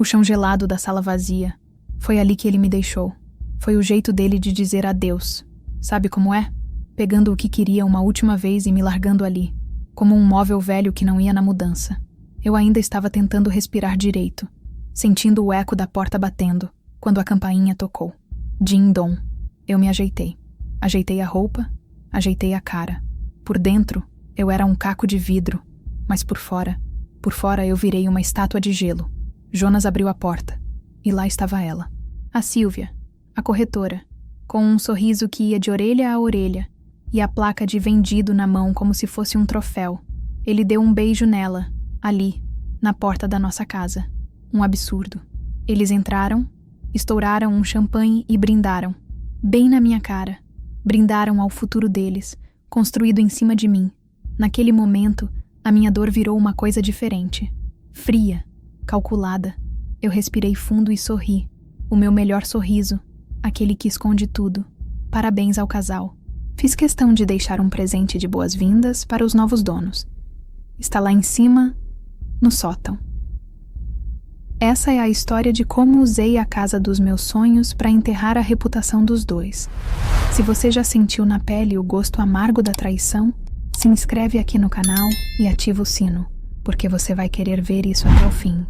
O chão gelado da sala vazia. Foi ali que ele me deixou. Foi o jeito dele de dizer adeus. Sabe como é? Pegando o que queria uma última vez e me largando ali, como um móvel velho que não ia na mudança. Eu ainda estava tentando respirar direito, sentindo o eco da porta batendo, quando a campainha tocou. Din-dom. Eu me ajeitei. Ajeitei a roupa, ajeitei a cara. Por dentro, eu era um caco de vidro, mas por fora eu virei uma estátua de gelo. Jonas abriu a porta, e lá estava ela. A Silvia, a corretora, com um sorriso que ia de orelha a orelha, e a placa de vendido na mão como se fosse um troféu. Ele deu um beijo nela, ali, na porta da nossa casa. Um absurdo. Eles entraram, estouraram um champanhe e brindaram. Bem na minha cara. Brindaram ao futuro deles, construído em cima de mim. Naquele momento, a minha dor virou uma coisa diferente. Fria, calculada. Eu respirei fundo e sorri. O meu melhor sorriso, aquele que esconde tudo. Parabéns ao casal. Fiz questão de deixar um presente de boas-vindas para os novos donos. Está lá em cima, no sótão. Essa é a história de como usei a casa dos meus sonhos para enterrar a reputação dos dois. Se você já sentiu na pele o gosto amargo da traição, se inscreve aqui no canal e ativa o sino, porque você vai querer ver isso até o fim.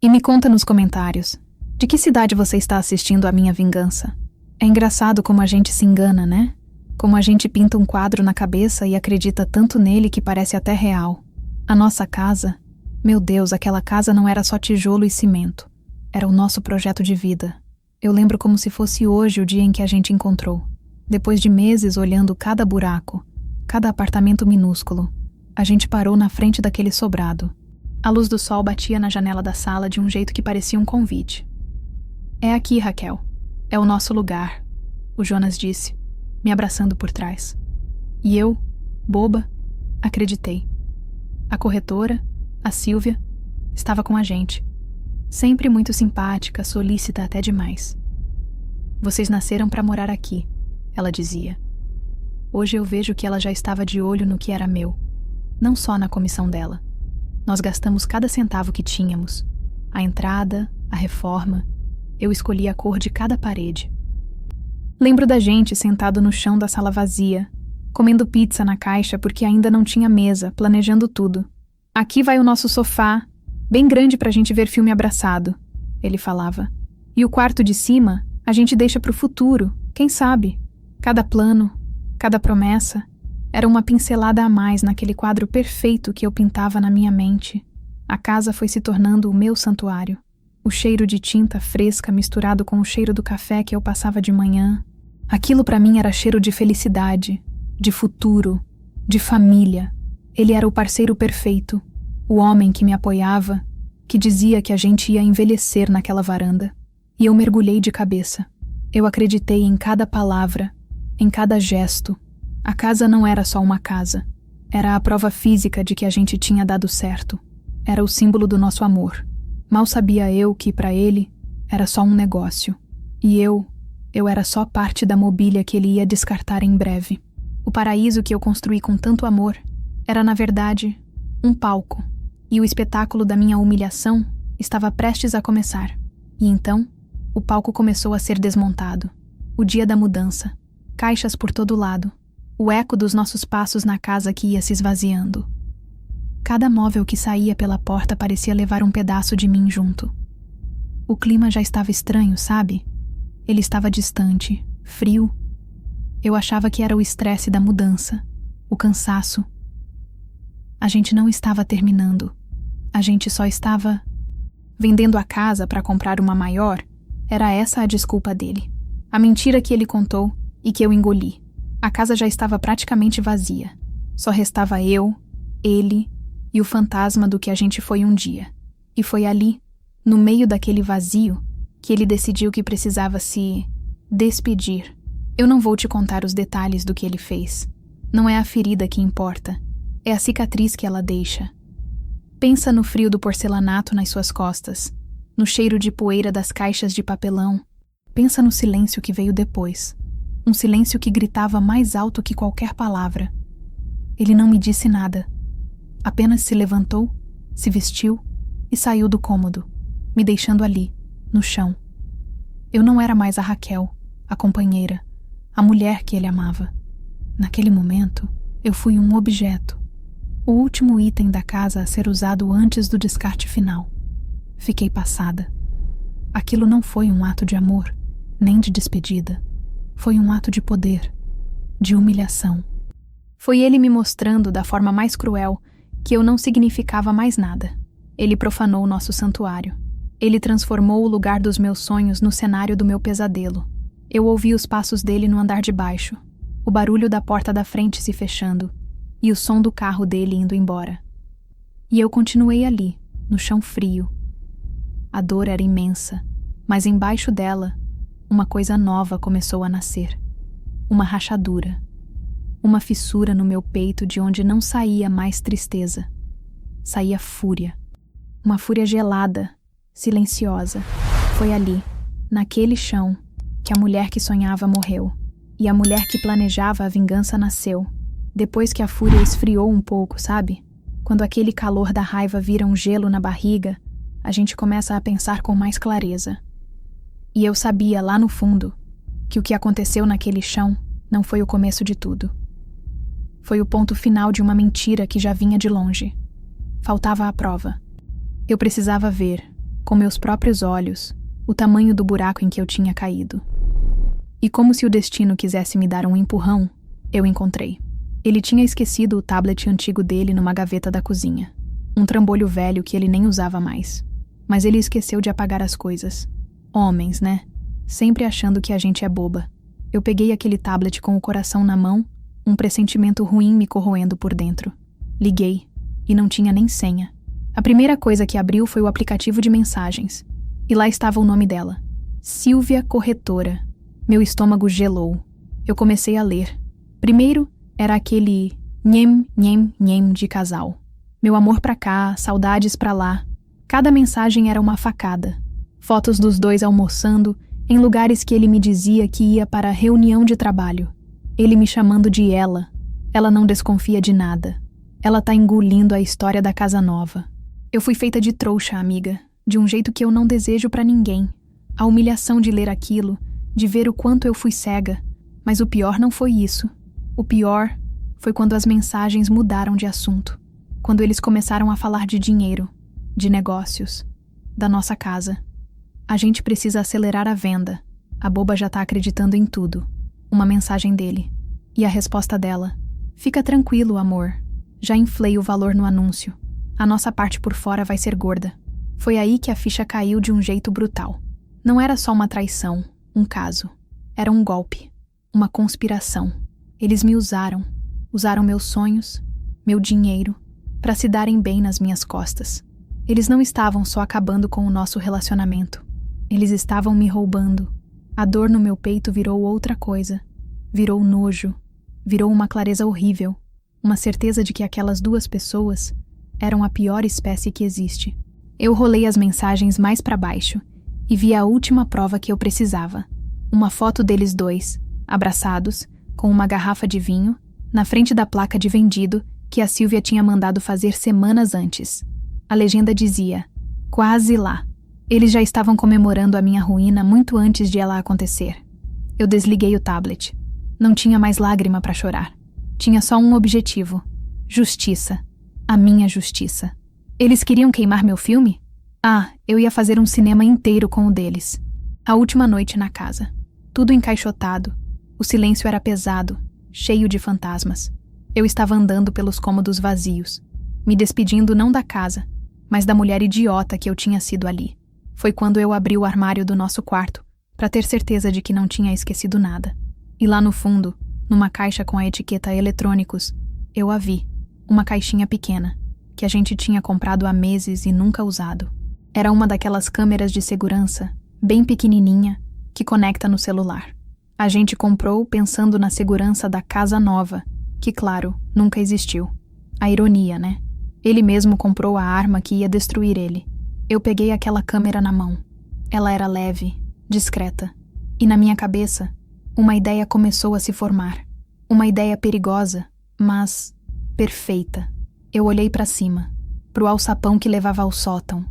E me conta nos comentários, de que cidade você está assistindo a minha vingança? É engraçado como a gente se engana, né? Como a gente pinta um quadro na cabeça e acredita tanto nele que parece até real. A nossa casa, meu Deus, aquela casa não era só tijolo e cimento. Era o nosso projeto de vida. Eu lembro como se fosse hoje o dia em que a gente encontrou. Depois de meses olhando cada buraco, cada apartamento minúsculo, a gente parou na frente daquele sobrado. A luz do sol batia na janela da sala de um jeito que parecia um convite. É aqui, Raquel. É o nosso lugar, o Jonas disse, me abraçando por trás. E eu, boba, acreditei. A corretora, a Silvia, estava com a gente. Sempre muito simpática, solícita até demais. Vocês nasceram para morar aqui, ela dizia. Hoje eu vejo que ela já estava de olho no que era meu, não só na comissão dela. Nós gastamos cada centavo que tínhamos. A entrada, a reforma. Eu escolhi a cor de cada parede. Lembro da gente sentado no chão da sala vazia, comendo pizza na caixa porque ainda não tinha mesa, planejando tudo. Aqui vai o nosso sofá, bem grande pra gente ver filme abraçado, ele falava. E o quarto de cima, a gente deixa pro futuro, quem sabe? Cada plano, cada promessa, era uma pincelada a mais naquele quadro perfeito que eu pintava na minha mente. A casa foi se tornando o meu santuário. O cheiro de tinta fresca misturado com o cheiro do café que eu passava de manhã. Aquilo pra mim era cheiro de felicidade, de futuro, de família. Ele era o parceiro perfeito, o homem que me apoiava, que dizia que a gente ia envelhecer naquela varanda. E eu mergulhei de cabeça. Eu acreditei em cada palavra, em cada gesto. A casa não era só uma casa. Era a prova física de que a gente tinha dado certo. Era o símbolo do nosso amor. Mal sabia eu que, para ele, era só um negócio. E eu era só parte da mobília que ele ia descartar em breve. O paraíso que eu construí com tanto amor era, na verdade, um palco. E o espetáculo da minha humilhação estava prestes a começar. E então, o palco começou a ser desmontado. O dia da mudança. Caixas por todo lado. O eco dos nossos passos na casa que ia se esvaziando. Cada móvel que saía pela porta parecia levar um pedaço de mim junto. O clima já estava estranho, sabe? Ele estava distante, frio. Eu achava que era o estresse da mudança, o cansaço. A gente não estava terminando. A gente só estava vendendo a casa para comprar uma maior. Era essa a desculpa dele. A mentira que ele contou e que eu engoli. A casa já estava praticamente vazia. Só restava eu, ele e o fantasma do que a gente foi um dia. E foi ali, no meio daquele vazio, que ele decidiu que precisava se despedir. Eu não vou te contar os detalhes do que ele fez. Não é a ferida que importa. É a cicatriz que ela deixa. Pensa no frio do porcelanato nas suas costas, no cheiro de poeira das caixas de papelão. Pensa no silêncio que veio depois. Um silêncio que gritava mais alto que qualquer palavra. Ele não me disse nada. Apenas se levantou, se vestiu e saiu do cômodo. me deixando ali, no chão. Eu não era mais a Raquel, a companheira, a mulher que ele amava. Naquele momento, eu fui um objeto, o último item da casa a ser usado antes do descarte final. Fiquei passada. Aquilo não foi um ato de amor, nem de despedida. Foi um ato de poder, de humilhação. Foi ele me mostrando da forma mais cruel que eu não significava mais nada. Ele profanou nosso santuário. Ele transformou o lugar dos meus sonhos no cenário do meu pesadelo. Eu ouvi os passos dele no andar de baixo, o barulho da porta da frente se fechando e o som do carro dele indo embora. E eu continuei ali, no chão frio. A dor era imensa, mas embaixo dela, uma coisa nova começou a nascer. Uma rachadura. Uma fissura no meu peito de onde não saía mais tristeza. Saía fúria. Uma fúria gelada, silenciosa. Foi ali, naquele chão, que a mulher que sonhava morreu. E a mulher que planejava a vingança nasceu. Depois que a fúria esfriou um pouco, sabe? Quando aquele calor da raiva vira um gelo na barriga, a gente começa a pensar com mais clareza. E eu sabia, lá no fundo, que o que aconteceu naquele chão não foi o começo de tudo. Foi o ponto final de uma mentira que já vinha de longe. Faltava a prova. Eu precisava ver, com meus próprios olhos, o tamanho do buraco em que eu tinha caído. E como se o destino quisesse me dar um empurrão, eu encontrei. Ele tinha esquecido o tablet antigo dele numa gaveta da cozinha. Um trambolho velho que ele nem usava mais. Mas ele esqueceu de apagar as coisas. Homens, né? Sempre achando que a gente é boba. Eu peguei aquele tablet com o coração na mão, um pressentimento ruim me corroendo por dentro. Liguei, e não tinha nem senha. A primeira coisa que abriu foi o aplicativo de mensagens. E lá estava o nome dela. Silvia Corretora. Meu estômago gelou. Eu comecei a ler. Primeiro, era aquele nhem, nhem, nhem de casal. Meu amor pra cá, saudades pra lá. Cada mensagem era uma facada. Fotos dos dois almoçando, em lugares que ele me dizia que ia para reunião de trabalho. Ele me chamando de ela. Ela não desconfia de nada. Ela tá engolindo a história da casa nova. Eu fui feita de trouxa, amiga, de um jeito que eu não desejo pra ninguém. A humilhação de ler aquilo, de ver o quanto eu fui cega. Mas o pior não foi isso. O pior foi quando as mensagens mudaram de assunto. Quando eles começaram a falar de dinheiro, de negócios, da nossa casa. A gente precisa acelerar a venda. A boba já tá acreditando em tudo. Uma mensagem dele. E a resposta dela. Fica tranquilo, amor. Já inflei o valor no anúncio. A nossa parte por fora vai ser gorda. Foi aí que a ficha caiu de um jeito brutal. Não era só uma traição, um caso. Era um golpe. Uma conspiração. Eles me usaram. Usaram meus sonhos, meu dinheiro, para se darem bem nas minhas costas. Eles não estavam só acabando com o nosso relacionamento. Eles estavam me roubando. A dor no meu peito virou outra coisa. Virou nojo. Virou uma clareza horrível. Uma certeza de que aquelas duas pessoas eram a pior espécie que existe. Eu rolei as mensagens mais para baixo e vi a última prova que eu precisava. Uma foto deles dois, abraçados, com uma garrafa de vinho, na frente da placa de vendido que a Silvia tinha mandado fazer semanas antes. A legenda dizia, quase lá. Eles já estavam comemorando a minha ruína muito antes de ela acontecer. Eu desliguei o tablet. Não tinha mais lágrima para chorar. Tinha só um objetivo. Justiça. A minha justiça. Eles queriam queimar meu filme? Ah, eu ia fazer um cinema inteiro com o deles. A última noite na casa. Tudo encaixotado. O silêncio era pesado, cheio de fantasmas. Eu estava andando pelos cômodos vazios, me despedindo não da casa, mas da mulher idiota que eu tinha sido ali. Foi quando eu abri o armário do nosso quarto, para ter certeza de que não tinha esquecido nada. E lá no fundo, numa caixa com a etiqueta eletrônicos, eu a vi, uma caixinha pequena, que a gente tinha comprado há meses e nunca usado. Era uma daquelas câmeras de segurança, bem pequenininha, que conecta no celular. A gente comprou pensando na segurança da casa nova, que, claro, nunca existiu. A ironia, né? Ele mesmo comprou a arma que ia destruir ele. Eu peguei aquela câmera na mão. Ela era leve, discreta. E na minha cabeça, uma ideia começou a se formar. Uma ideia perigosa, mas perfeita. Eu olhei para cima, pro alçapão que levava ao sótão.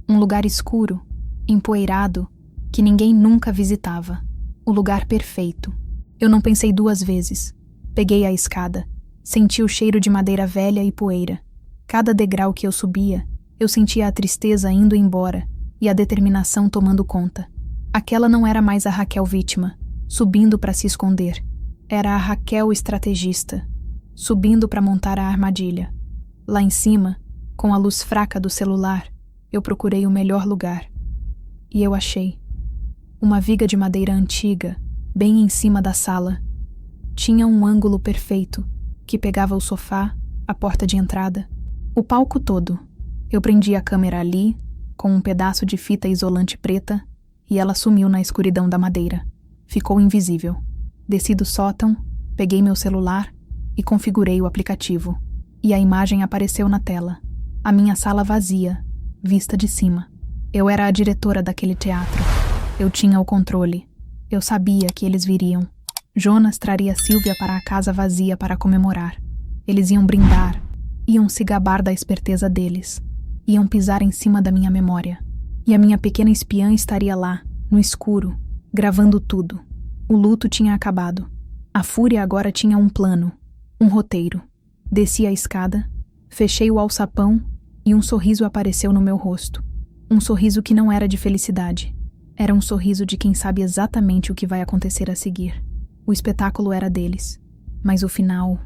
Um lugar escuro, empoeirado, que ninguém nunca visitava. O lugar perfeito. Eu não pensei 2 vezes. Peguei a escada. Senti o cheiro de madeira velha e poeira. Cada degrau que eu subia, eu sentia a tristeza indo embora e a determinação tomando conta. Aquela não era mais a Raquel vítima, subindo para se esconder. Era a Raquel estrategista, subindo para montar a armadilha. Lá em cima, com a luz fraca do celular, eu procurei o melhor lugar. E eu achei. Uma viga de madeira antiga, bem em cima da sala. Tinha um ângulo perfeito, que pegava o sofá, a porta de entrada, o palco todo. Eu prendi a câmera ali, com um pedaço de fita isolante preta, e ela sumiu na escuridão da madeira. Ficou invisível. Desci do sótão, peguei meu celular e configurei o aplicativo. E a imagem apareceu na tela. A minha sala vazia, vista de cima. Eu era a diretora daquele teatro. Eu tinha o controle. Eu sabia que eles viriam. Jonas traria Sílvia para a casa vazia para comemorar. Eles iam brindar, iam se gabar da esperteza deles. Iam pisar em cima da minha memória. E a minha pequena espiã estaria lá, no escuro, gravando tudo. O luto tinha acabado. A fúria agora tinha um plano, um roteiro. Desci a escada, fechei o alçapão e um sorriso apareceu no meu rosto. Um sorriso que não era de felicidade. Era um sorriso de quem sabe exatamente o que vai acontecer a seguir. O espetáculo era deles. Mas o final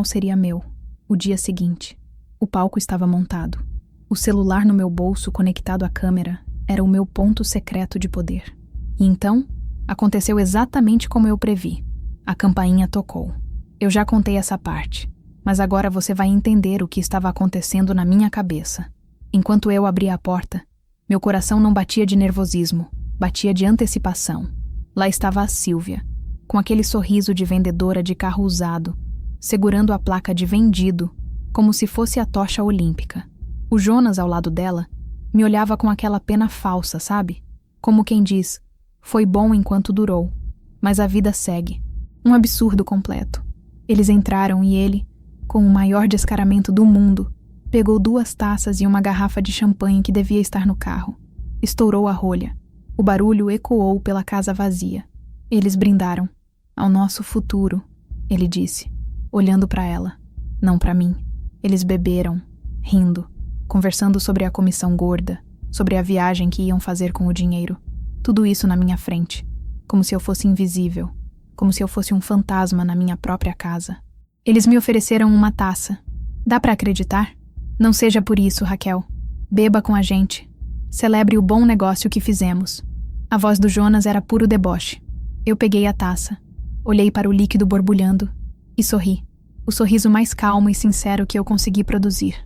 seria meu. O dia seguinte. O palco estava montado. O celular no meu bolso conectado à câmera era o meu ponto secreto de poder. E então, aconteceu exatamente como eu previ. A campainha tocou. Eu já contei essa parte, mas agora você vai entender o que estava acontecendo na minha cabeça. Enquanto eu abria a porta, meu coração não batia de nervosismo, batia de antecipação. Lá estava a Sílvia, com aquele sorriso de vendedora de carro usado, segurando a placa de vendido, como se fosse a tocha olímpica. O Jonas, ao lado dela, me olhava com aquela pena falsa, sabe? Como quem diz, foi bom enquanto durou, mas a vida segue. Um absurdo completo. Eles entraram e ele, com o maior descaramento do mundo, pegou 2 taças e uma garrafa de champanhe que devia estar no carro. Estourou a rolha. O barulho ecoou pela casa vazia. Eles brindaram. Ao nosso futuro, ele disse, olhando para ela, não para mim. Eles beberam, rindo, conversando sobre a comissão gorda, sobre a viagem que iam fazer com o dinheiro. Tudo isso na minha frente, como se eu fosse invisível, como se eu fosse um fantasma na minha própria casa. Eles me ofereceram uma taça. Dá para acreditar? Não seja por isso, Raquel. Beba com a gente. Celebre o bom negócio que fizemos. A voz do Jonas era puro deboche. Eu peguei a taça, olhei para o líquido borbulhando e sorri. O sorriso mais calmo e sincero que eu consegui produzir.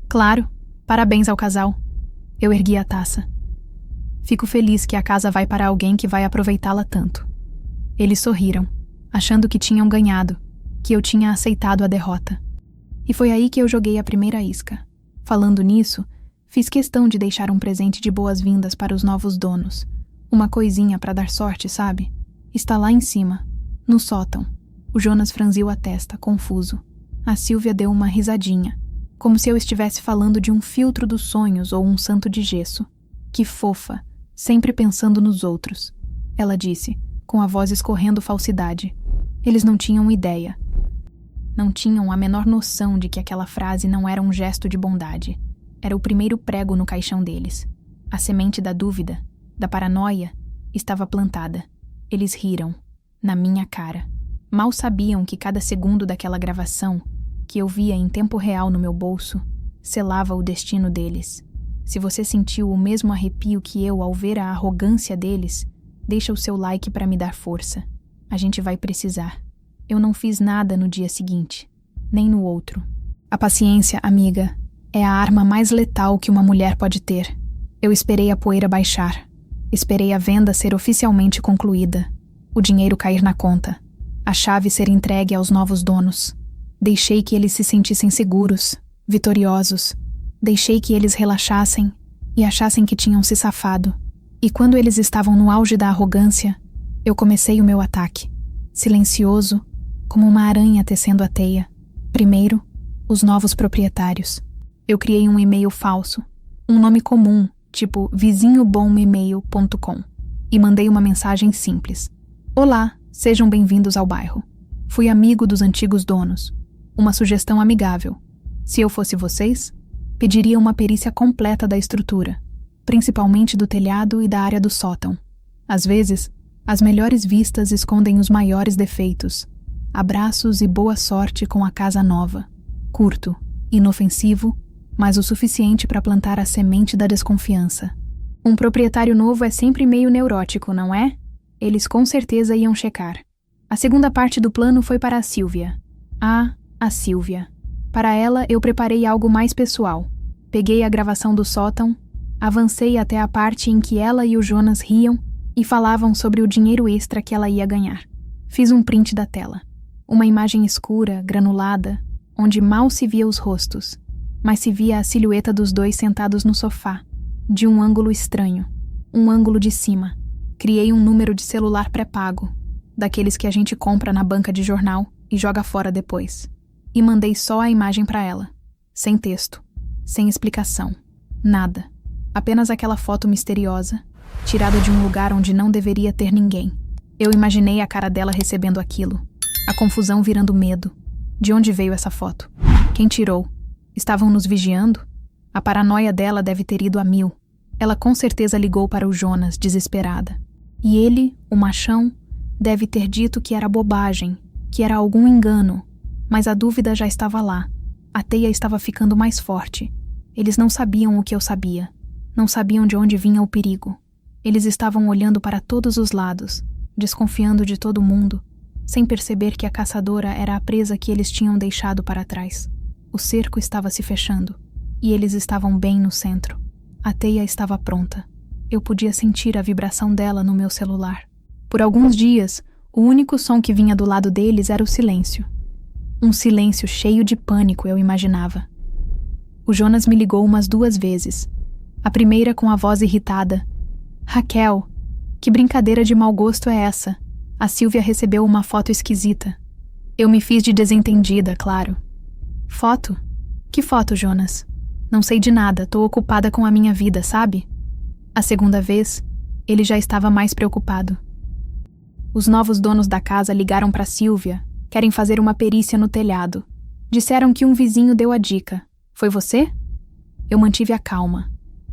Claro, parabéns ao casal. Eu ergui a taça. Fico feliz que a casa vai para alguém que vai aproveitá-la tanto. Eles sorriram, achando que tinham ganhado, que eu tinha aceitado a derrota. E foi aí que eu joguei a primeira isca. Falando nisso, fiz questão de deixar um presente de boas-vindas para os novos donos. Uma coisinha para dar sorte, sabe? Está lá em cima, no sótão. O Jonas franziu a testa, confuso. A Sílvia deu uma risadinha, como se eu estivesse falando de um filtro dos sonhos ou um santo de gesso. Que fofa, sempre pensando nos outros. Ela disse, com a voz escorrendo falsidade. Eles não tinham ideia. Não tinham a menor noção de que aquela frase não era um gesto de bondade. Era o primeiro prego no caixão deles. A semente da dúvida, da paranoia, estava plantada. Eles riram, na minha cara. Mal sabiam que cada segundo daquela gravação, que eu via em tempo real no meu bolso, selava o destino deles. Se você sentiu o mesmo arrepio que eu ao ver a arrogância deles, deixa o seu like para me dar força. A gente vai precisar. Eu não fiz nada no dia seguinte, nem no outro. A paciência, amiga, é a arma mais letal que uma mulher pode ter. Eu esperei a poeira baixar. Esperei a venda ser oficialmente concluída. O dinheiro cair na conta. A chave ser entregue aos novos donos. Deixei que eles se sentissem seguros, vitoriosos. Deixei que eles relaxassem e achassem que tinham se safado. E quando eles estavam no auge da arrogância, eu comecei o meu ataque. Silencioso, como uma aranha tecendo a teia. Primeiro, os novos proprietários. Eu criei um e-mail falso, um nome comum, tipo vizinhobomail.com, e mandei uma mensagem simples. Olá, sejam bem-vindos ao bairro. Fui amigo dos antigos donos. Uma sugestão amigável. Se eu fosse vocês, pediria uma perícia completa da estrutura, principalmente do telhado e da área do sótão. Às vezes, as melhores vistas escondem os maiores defeitos. Abraços e boa sorte com a casa nova. Curto, inofensivo, mas o suficiente para plantar a semente da desconfiança. Um proprietário novo é sempre meio neurótico, não é? Eles com certeza iam checar. A segunda parte do plano foi para a Sílvia. A Sílvia. Para ela, eu preparei algo mais pessoal. Peguei a gravação do sótão, avancei até a parte em que ela e o Jonas riam e falavam sobre o dinheiro extra que ela ia ganhar. Fiz um print da tela. Uma imagem escura, granulada, onde mal se via os rostos, mas se via a silhueta dos dois sentados no sofá, de um ângulo estranho, um ângulo de cima. Criei um número de celular pré-pago, daqueles que a gente compra na banca de jornal e joga fora depois. E mandei só a imagem para ela, sem texto, sem explicação, nada. Apenas aquela foto misteriosa, tirada de um lugar onde não deveria ter ninguém. Eu imaginei a cara dela recebendo aquilo, a confusão virando medo. De onde veio essa foto? Quem tirou? Estavam nos vigiando? A paranoia dela deve ter ido a 1000. Ela com certeza ligou para o Jonas, desesperada. E ele, o machão, deve ter dito que era bobagem, que era algum engano. Mas a dúvida já estava lá. A teia estava ficando mais forte. Eles não sabiam o que eu sabia. Não sabiam de onde vinha o perigo. Eles estavam olhando para todos os lados, desconfiando de todo mundo, sem perceber que a caçadora era a presa que eles tinham deixado para trás. O cerco estava se fechando, e eles estavam bem no centro. A teia estava pronta. Eu podia sentir a vibração dela no meu celular. Por alguns dias, o único som que vinha do lado deles era o silêncio. Um silêncio cheio de pânico, eu imaginava. O Jonas me ligou umas 2 vezes. A primeira com a voz irritada. Raquel, que brincadeira de mau gosto é essa? A Sílvia recebeu uma foto esquisita. Eu me fiz de desentendida, claro. Foto? Que foto, Jonas? Não sei de nada, tô ocupada com a minha vida, sabe? A segunda vez, ele já estava mais preocupado. Os novos donos da casa ligaram para Sílvia. Querem fazer uma perícia no telhado. Disseram que um vizinho deu a dica. Foi você? Eu mantive a calma.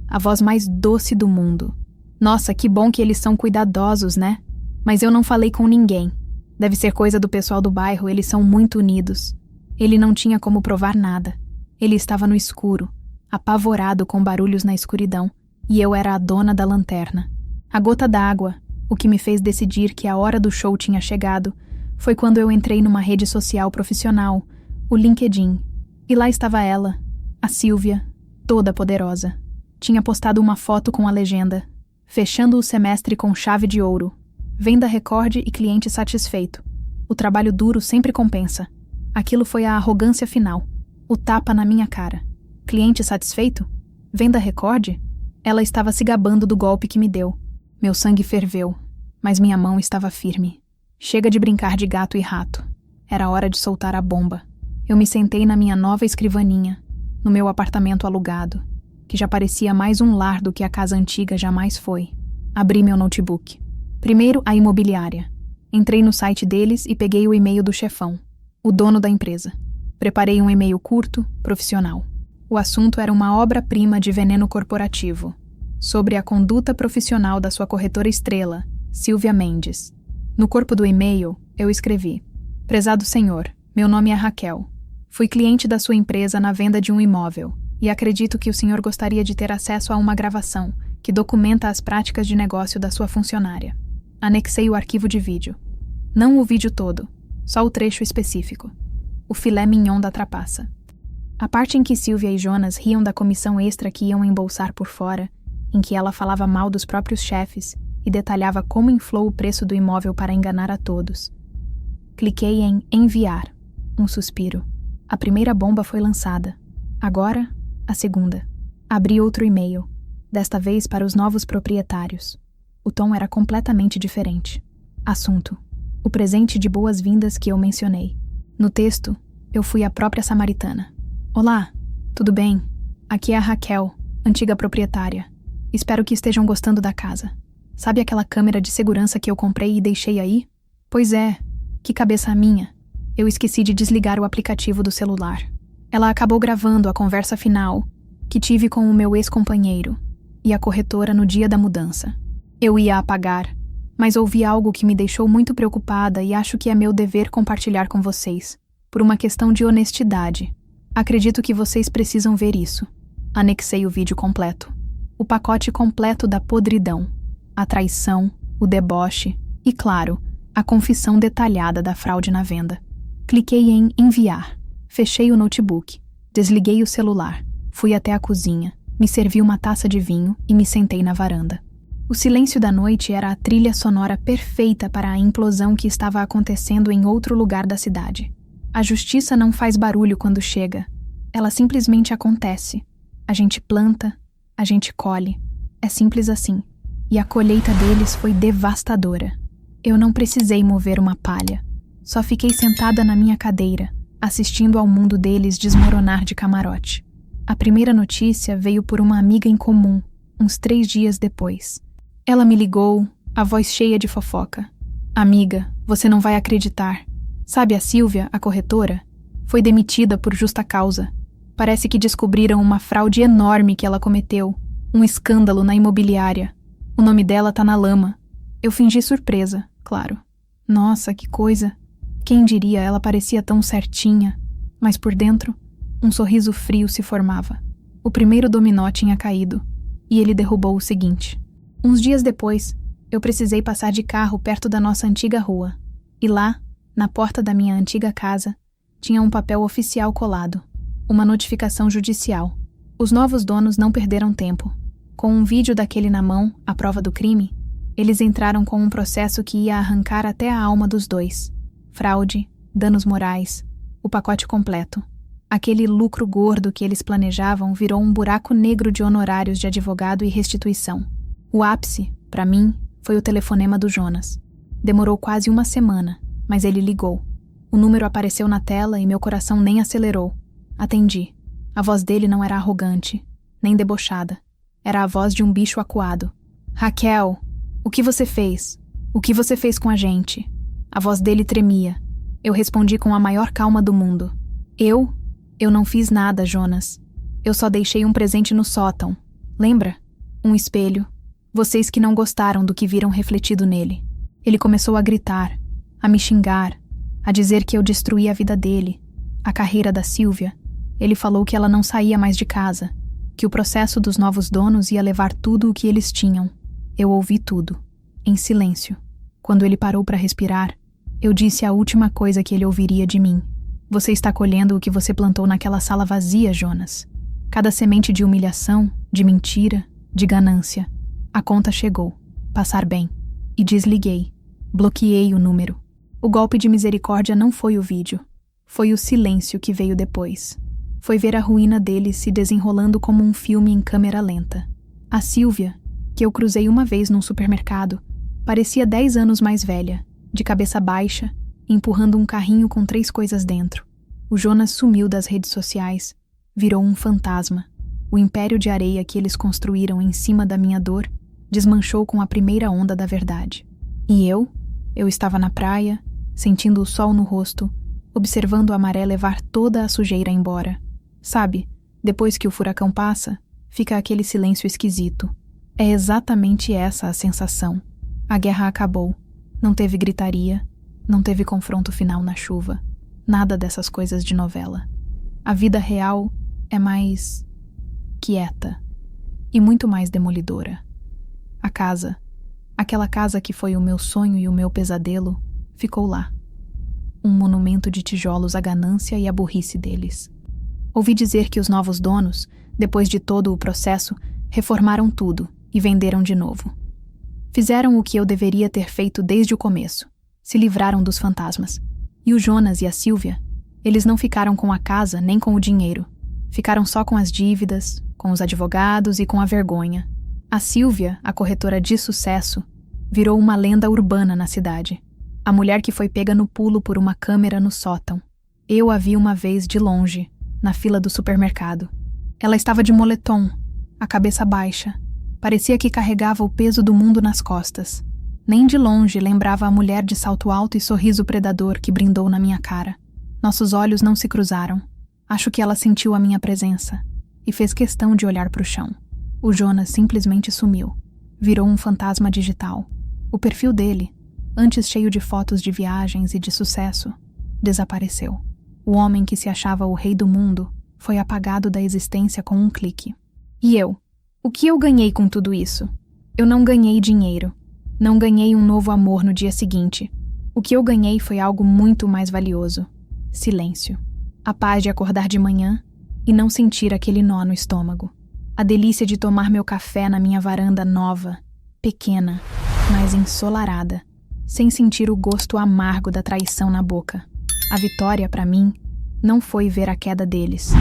A voz mais doce do mundo. Nossa, que bom que eles são cuidadosos, né? Mas eu não falei com ninguém. Deve ser coisa do pessoal do bairro, eles são muito unidos. Ele não tinha como provar nada. Ele estava no escuro, apavorado com barulhos na escuridão, e eu era a dona da lanterna. A gota d'água, o que me fez decidir que a hora do show tinha chegado, foi quando eu entrei numa rede social profissional, o LinkedIn, e lá estava ela, a Sílvia, toda poderosa. Tinha postado uma foto com a legenda: fechando o semestre com chave de ouro. Venda recorde e cliente satisfeito. O trabalho duro sempre compensa. Aquilo foi a arrogância final. O tapa na minha cara. Cliente satisfeito? Venda recorde? Ela estava se gabando do golpe que me deu. Meu sangue ferveu, mas minha mão estava firme. Chega de brincar de gato e rato. Era hora de soltar a bomba. Eu me sentei na minha nova escrivaninha, no meu apartamento alugado, que já parecia mais um lar do que a casa antiga jamais foi. Abri meu notebook. Primeiro, a imobiliária. Entrei no site deles e peguei o e-mail do chefão, o dono da empresa. Preparei um e-mail curto, profissional. O assunto era uma obra-prima de veneno corporativo, sobre a conduta profissional da sua corretora estrela, Sílvia Mendes. No corpo do e-mail, eu escrevi: Prezado senhor, meu nome é Raquel. Fui cliente da sua empresa na venda de um imóvel e acredito que o senhor gostaria de ter acesso a uma gravação que documenta as práticas de negócio da sua funcionária. Anexei o arquivo de vídeo. Não o vídeo todo, só o trecho específico. O filé mignon da trapaça. A parte em que Sílvia e Jonas riam da comissão extra que iam embolsar por fora, em que ela falava mal dos próprios chefes e detalhava como inflou o preço do imóvel para enganar a todos. Cliquei em enviar. Um suspiro. A primeira bomba foi lançada. Agora, a segunda. Abri outro e-mail, desta vez para os novos proprietários. O tom era completamente diferente. Assunto: o presente de boas-vindas que eu mencionei. No texto, eu fui a própria samaritana. Olá, tudo bem? Aqui é a Raquel, antiga proprietária. Espero que estejam gostando da casa. Sabe aquela câmera de segurança que eu comprei e deixei aí? Pois é, que cabeça a minha. Eu esqueci de desligar o aplicativo do celular. Ela acabou gravando a conversa final que tive com o meu ex-companheiro e a corretora no dia da mudança. Eu ia apagar, mas ouvi algo que me deixou muito preocupada e acho que é meu dever compartilhar com vocês, por uma questão de honestidade. Acredito que vocês precisam ver isso. Anexei o vídeo completo. O pacote completo da podridão, a traição, o deboche e, claro, a confissão detalhada da fraude na venda. Cliquei em enviar, fechei o notebook, desliguei o celular, fui até a cozinha, me servi uma taça de vinho e me sentei na varanda. O silêncio da noite era a trilha sonora perfeita para a implosão que estava acontecendo em outro lugar da cidade. A justiça não faz barulho quando chega, ela simplesmente acontece. A gente planta, a gente colhe, é simples assim. E a colheita deles foi devastadora. Eu não precisei mover uma palha, só fiquei sentada na minha cadeira, assistindo ao mundo deles desmoronar de camarote. A primeira notícia veio por uma amiga em comum, uns 3 dias depois. Ela me ligou, a voz cheia de fofoca. Amiga, você não vai acreditar. Sabe a Silvia, a corretora? Foi demitida por justa causa. Parece que descobriram uma fraude enorme que ela cometeu. Um escândalo na imobiliária. O nome dela tá na lama. Eu fingi surpresa, claro. Nossa, que coisa. Quem diria, ela parecia tão certinha. Mas por dentro, um sorriso frio se formava. O primeiro dominó tinha caído. E ele derrubou o seguinte. Uns dias depois, eu precisei passar de carro perto da nossa antiga rua. E lá, na porta da minha antiga casa, tinha um papel oficial colado. Uma notificação judicial. Os novos donos não perderam tempo. Com um vídeo daquele na mão, a prova do crime, eles entraram com um processo que ia arrancar até a alma dos dois. Fraude, danos morais, o pacote completo. Aquele lucro gordo que eles planejavam virou um buraco negro de honorários de advogado e restituição. O ápice, para mim, foi o telefonema do Jonas. Demorou quase uma semana, mas ele ligou. O número apareceu na tela e meu coração nem acelerou. Atendi. A voz dele não era arrogante, nem debochada. Era a voz de um bicho acuado. Raquel, o que você fez? O que você fez com a gente? A voz dele tremia. Eu respondi com a maior calma do mundo. Eu não fiz nada, Jonas. Eu só deixei um presente no sótão. Lembra? Um espelho. Vocês que não gostaram do que viram refletido nele. Ele começou a gritar, a me xingar, a dizer que eu destruí a vida dele, a carreira da Silvia. Ele falou que ela não saía mais de casa, que o processo dos novos donos ia levar tudo o que eles tinham. Eu ouvi tudo, em silêncio. Quando ele parou para respirar, eu disse a última coisa que ele ouviria de mim. Você está colhendo o que você plantou naquela sala vazia, Jonas. Cada semente de humilhação, de mentira, de ganância. A conta chegou. Passar bem. E desliguei. Bloqueei o número. O golpe de misericórdia não foi o vídeo. Foi o silêncio que veio depois. Foi ver a ruína deles se desenrolando como um filme em câmera lenta. A Silvia, que eu cruzei uma vez num supermercado, parecia 10 anos mais velha, de cabeça baixa, empurrando um carrinho com 3 coisas dentro. O Jonas sumiu das redes sociais, virou um fantasma. O império de areia que eles construíram em cima da minha dor desmanchou com a primeira onda da verdade. E eu estava na praia, sentindo o sol no rosto, observando a maré levar toda a sujeira embora. Sabe, depois que o furacão passa, fica aquele silêncio esquisito. É exatamente essa a sensação. A guerra acabou. Não teve gritaria, não teve confronto final na chuva. Nada dessas coisas de novela. A vida real é mais quieta e muito mais demolidora. A casa, aquela casa que foi o meu sonho e o meu pesadelo, ficou lá. Um monumento de tijolos à ganância e à burrice deles. Ouvi dizer que os novos donos, depois de todo o processo, reformaram tudo e venderam de novo. Fizeram o que eu deveria ter feito desde o começo. Se livraram dos fantasmas. E o Jonas e a Silvia, eles não ficaram com a casa nem com o dinheiro. Ficaram só com as dívidas, com os advogados e com a vergonha. A Silvia, a corretora de sucesso, virou uma lenda urbana na cidade. A mulher que foi pega no pulo por uma câmera no sótão. Eu a vi uma vez de longe, na fila do supermercado. Ela estava de moletom, a cabeça baixa, Parecia que carregava o peso do mundo nas costas. Nem de longe lembrava a mulher de salto alto e sorriso predador que brindou na minha cara. Nossos olhos não se cruzaram. Acho que ela sentiu a minha presença e fez questão de olhar para o chão. O Jonas simplesmente sumiu. Virou um fantasma digital. O perfil dele, antes cheio de fotos de viagens e de sucesso, desapareceu. O homem que se achava o rei do mundo foi apagado da existência com um clique. E eu? O que eu ganhei com tudo isso? Eu não ganhei dinheiro. Não ganhei um novo amor no dia seguinte. O que eu ganhei foi algo muito mais valioso. Silêncio. A paz de acordar de manhã e não sentir aquele nó no estômago. A delícia de tomar meu café na minha varanda nova, pequena, mas ensolarada, sem sentir o gosto amargo da traição na boca. A vitória, para mim, não foi ver a queda deles,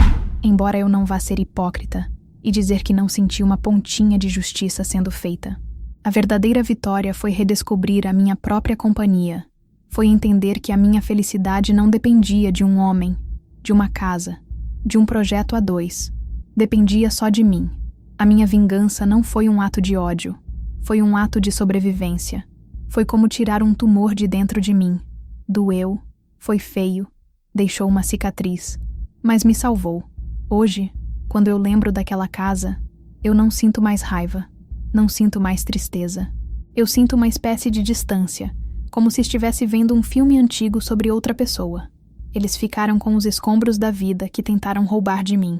embora eu não vá ser hipócrita e dizer que não senti uma pontinha de justiça sendo feita. A verdadeira vitória foi redescobrir a minha própria companhia. Foi entender que a minha felicidade não dependia de um homem, de uma casa, de um projeto a dois. Dependia só de mim. A minha vingança não foi um ato de ódio. Foi um ato de sobrevivência. Foi como tirar um tumor de dentro de mim. Doeu, foi feio, deixou uma cicatriz, mas me salvou. Hoje, quando eu lembro daquela casa, eu não sinto mais raiva, não sinto mais tristeza. Eu sinto uma espécie de distância, como se estivesse vendo um filme antigo sobre outra pessoa. Eles ficaram com os escombros da vida que tentaram roubar de mim.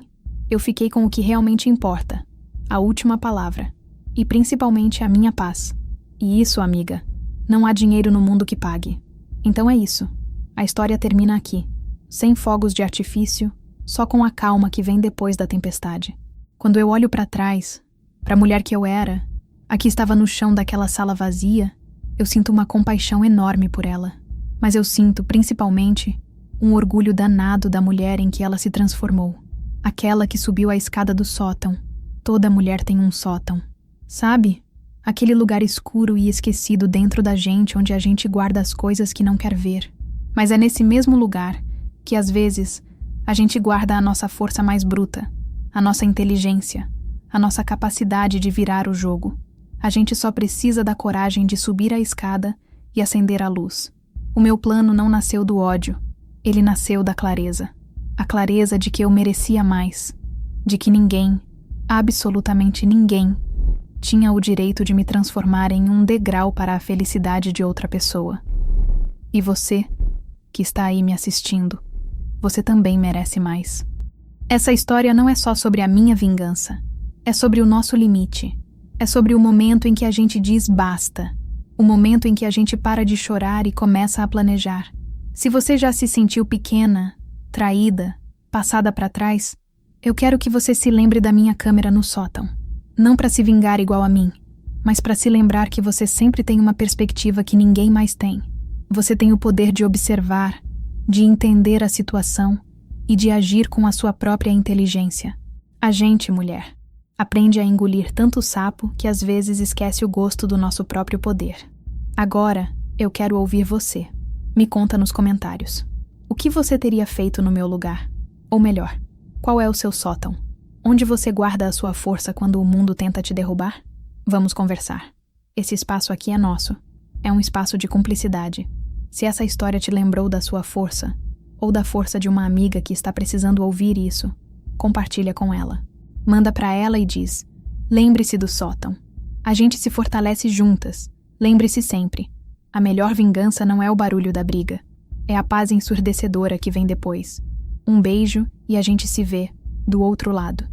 Eu fiquei com o que realmente importa, a última palavra, e principalmente a minha paz. E isso, amiga, não há dinheiro no mundo que pague. Então é isso. A história termina aqui, sem fogos de artifício, só com a calma que vem depois da tempestade. Quando eu olho para trás, para a mulher que eu era, a que estava no chão daquela sala vazia, eu sinto uma compaixão enorme por ela. Mas eu sinto, principalmente, um orgulho danado da mulher em que ela se transformou. Aquela que subiu a escada do sótão. Toda mulher tem um sótão. Sabe? Aquele lugar escuro e esquecido dentro da gente onde a gente guarda as coisas que não quer ver. Mas é nesse mesmo lugar que, às vezes, a gente guarda a nossa força mais bruta, a nossa inteligência, a nossa capacidade de virar o jogo. A gente só precisa da coragem de subir a escada e acender a luz. O meu plano não nasceu do ódio, ele nasceu da clareza. A clareza de que eu merecia mais, de que ninguém, absolutamente ninguém, tinha o direito de me transformar em um degrau para a felicidade de outra pessoa. E você, que está aí me assistindo, você também merece mais. Essa história não é só sobre a minha vingança, é sobre o nosso limite. É sobre o momento em que a gente diz basta, o momento em que a gente para de chorar e começa a planejar. Se você já se sentiu pequena, traída, passada para trás, eu quero que você se lembre da minha câmera no sótão. Não para se vingar igual a mim, mas para se lembrar que você sempre tem uma perspectiva que ninguém mais tem. Você tem o poder de observar, de entender a situação e de agir com a sua própria inteligência. A gente, mulher, aprende a engolir tanto sapo que às vezes esquece o gosto do nosso próprio poder. Agora, eu quero ouvir você. Me conta nos comentários. O que você teria feito no meu lugar? Ou melhor, qual é o seu sótão? Onde você guarda a sua força quando o mundo tenta te derrubar? Vamos conversar. Esse espaço aqui é nosso. É um espaço de cumplicidade. Se essa história te lembrou da sua força, ou da força de uma amiga que está precisando ouvir isso, compartilha com ela. Manda para ela e diz: lembre-se do sótão. A gente se fortalece juntas. Lembre-se sempre. A melhor vingança não é o barulho da briga. É a paz ensurdecedora que vem depois. Um beijo e a gente se vê do outro lado.